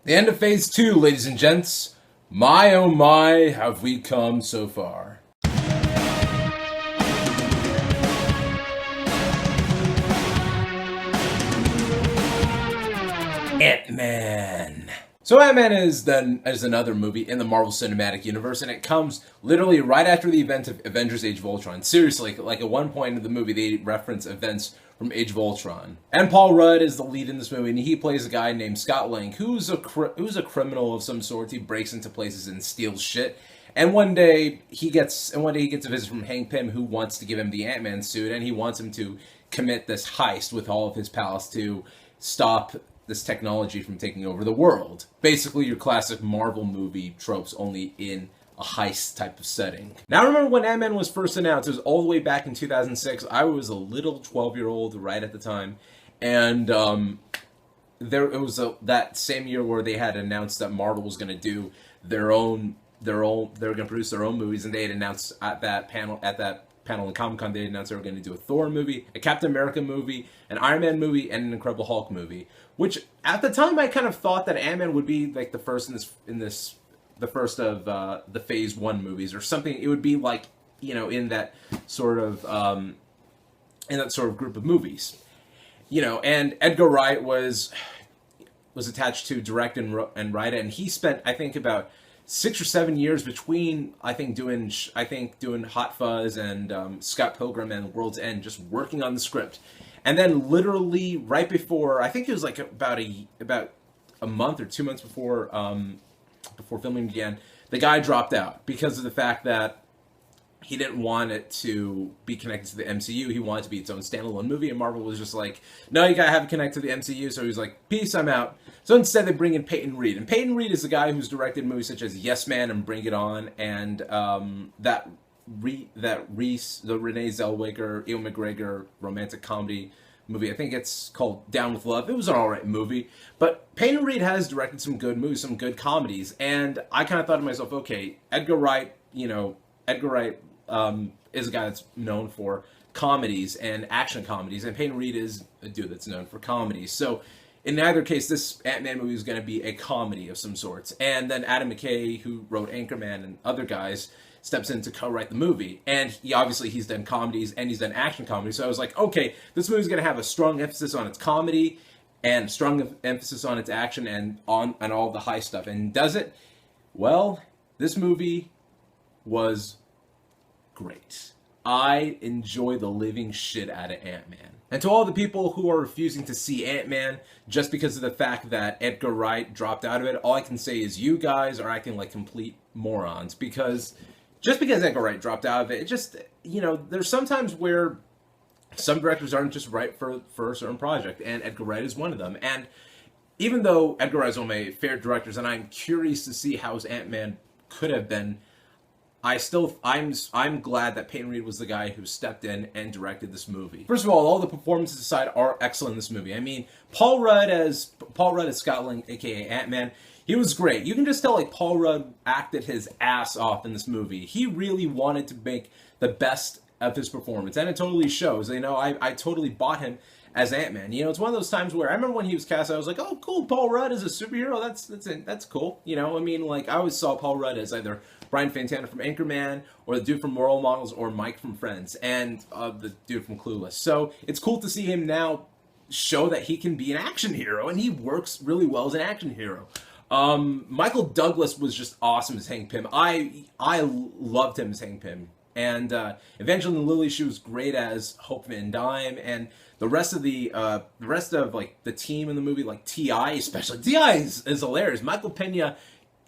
The end of phase 2, ladies and gents. My oh my, have we come so far. Ant-Man. So Ant-Man is another movie in the Marvel Cinematic Universe, and it comes literally right after the event of Avengers: Age of Ultron. Seriously, like at one point in the movie, they reference events from Age of Ultron. And Paul Rudd is the lead in this movie, and he plays a guy named Scott Lang, who's a criminal of some sort. He breaks into places and steals shit. And one day he gets a visit from Hank Pym, who wants to give him the Ant-Man suit, and he wants him to commit this heist with all of his pals to stop this technology from taking over the world. Basically, your classic Marvel movie tropes, only in a heist type of setting. Now, I remember when Ant-Man was first announced. It was all the way back in 2006. I was a little 12-year-old right at the time, and that same year where they had announced that Marvel was going to do they were going to produce their own movies, and they had announced at that panel in Comic-Con, they announced they were going to do a Thor movie, a Captain America movie, an Iron Man movie, and an Incredible Hulk movie. Which at the time I kind of thought that Ant-Man would be like the first the first of the Phase 1 movies or something. It would be like, in that sort of group of movies. And Edgar Wright was attached to direct and write it, and he spent, I think, about 6 or 7 years between doing Hot Fuzz and Scott Pilgrim and World's End, just working on the script. And then literally right before, I think it was like about a month or 2 months before filming began, the guy dropped out because of the fact that he didn't want it to be connected to the MCU. He wanted it to be its own standalone movie, and Marvel was just like, no, you gotta have it connected to the MCU. So he was like, peace, I'm out. So instead they bring in Peyton Reed. And Peyton Reed is the guy who's directed movies such as Yes Man and Bring It On, and the Renee Zellweger, Ewan McGregor romantic comedy movie. I think it's called Down with Love. It was an alright movie. But Peyton Reed has directed some good movies, some good comedies. And I kind of thought to myself, okay, Edgar Wright is a guy that's known for comedies and action comedies, and Peyton Reed is a dude that's known for comedies. So in either case, this Ant-Man movie is going to be a comedy of some sorts. And then Adam McKay, who wrote Anchorman and other guys, steps in to co-write the movie. And he's done comedies and he's done action comedies. So I was like, okay, this movie's going to have a strong emphasis on its comedy and strong emphasis on its action and on all the high stuff. And does it? Well, this movie was great. I enjoy the living shit out of Ant-Man. And to all the people who are refusing to see Ant-Man just because of the fact that Edgar Wright dropped out of it, all I can say is you guys are acting like complete morons, because just because Edgar Wright dropped out of it, it just, there's sometimes where some directors aren't just right for a certain project, and Edgar Wright is one of them. And even though Edgar Wright is one of my favorite directors, and I'm curious to see how his Ant-Man could have been, I'm glad that Peyton Reed was the guy who stepped in and directed this movie. First of all the performances aside are excellent in this movie. I mean, Paul Rudd as Scott Lang, aka Ant-Man, he was great. You can just tell, like, Paul Rudd acted his ass off in this movie. He really wanted to make the best of his performance, and it totally shows. I totally bought him as Ant-Man. It's one of those times where I remember when he was cast, I was like, oh, cool, Paul Rudd is a superhero. That's cool. I always saw Paul Rudd as either Brian Fantana from Anchorman, or the dude from Moral Models, or Mike from Friends, and the dude from Clueless. So it's cool to see him now show that he can be an action hero, and he works really well as an action hero. Michael Douglas was just awesome as Hank Pym. I loved him as Hank Pym. And Evangeline Lilly, she was great as Hope Van Dyne, and the rest of the team in the movie, like T.I. especially. T.I. is hilarious. Michael Pena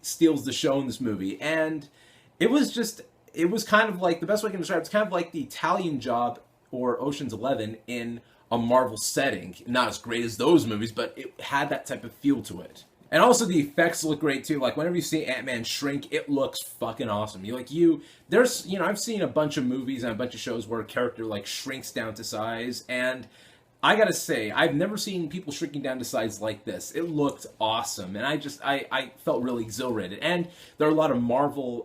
steals the show in this movie, and it was kind of like, the best way I can describe it, it's kind of like the Italian Job or Ocean's 11 in a Marvel setting. Not as great as those movies, but it had that type of feel to it. And also the effects look great too. Like whenever you see Ant-Man shrink, it looks fucking awesome. I've seen a bunch of movies and a bunch of shows where a character like shrinks down to size, and I gotta say, I've never seen people shrinking down to size like this. It looked awesome, and I felt really exhilarated. And there are a lot of Marvel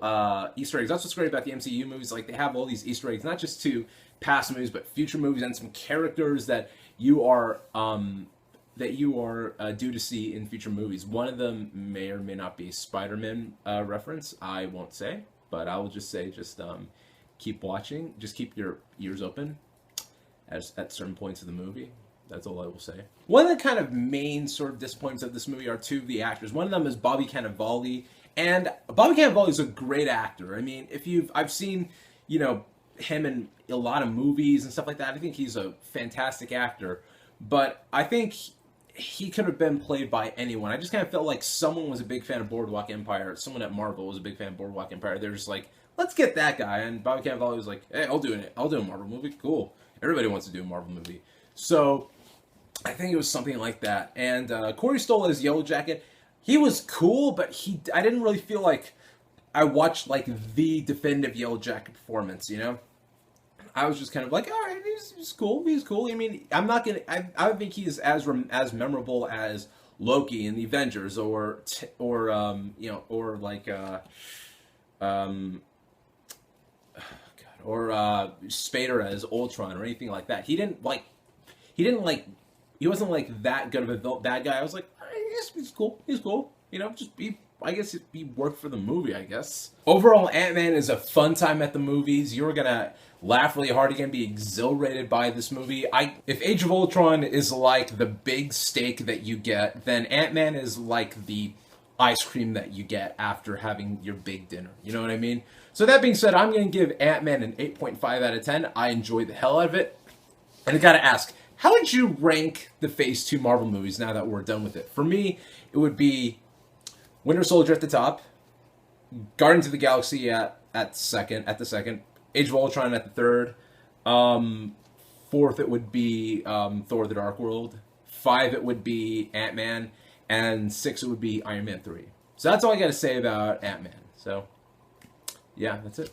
Easter eggs. That's what's great about the MCU movies. Like, they have all these Easter eggs, not just to past movies, but future movies, and some characters that you are that you are due to see in future movies. One of them may or may not be Spider-Man reference. I won't say, but I will just say, just keep watching. Just keep your ears open at certain points of the movie. That's all I will say. One of the kind of main sort of disappointments of this movie are two of the actors. One of them is Bobby Cannavale, and Bobby Cannavale is a great actor. I mean, I've seen, him in a lot of movies and stuff like that. I think he's a fantastic actor, but I think he could have been played by anyone. I just kind of felt like someone was a big fan of Boardwalk Empire. Someone at Marvel was a big fan of Boardwalk Empire. They're just like, let's get that guy. And Bobby Cannavale was like, hey, I'll do a Marvel movie. Cool. Everybody wants to do a Marvel movie. So I think it was something like that. And Corey Stoll as Yellow Jacket, he was cool, but I didn't really feel like I watched like the definitive Yellow Jacket performance, I was just kind of like, all right, he's cool. He's cool. I mean, I'm not gonna. I don't think he's as memorable as Loki in the Avengers, or Spader as Ultron or anything like that. He wasn't like that good of a bad guy. I was like, all right, he's cool. He's cool. I guess he worked for the movie, I guess. Overall, Ant-Man is a fun time at the movies. You're gonna laugh really hard again, be exhilarated by this movie. If Age of Ultron is like the big steak that you get, then Ant-Man is like the ice cream that you get after having your big dinner. You know what I mean? So that being said, I'm going to give Ant-Man an 8.5 out of 10. I enjoyed the hell out of it. And I gotta ask, how would you rank the Phase 2 Marvel movies now that we're done with it? For me, it would be Winter Soldier at the top, Guardians of the Galaxy at the second, Age of Ultron at the third, fourth it would be Thor: The Dark World, 5 it would be Ant-Man, and 6 it would be Iron Man 3. So that's all I got to say about Ant-Man. So yeah, that's it.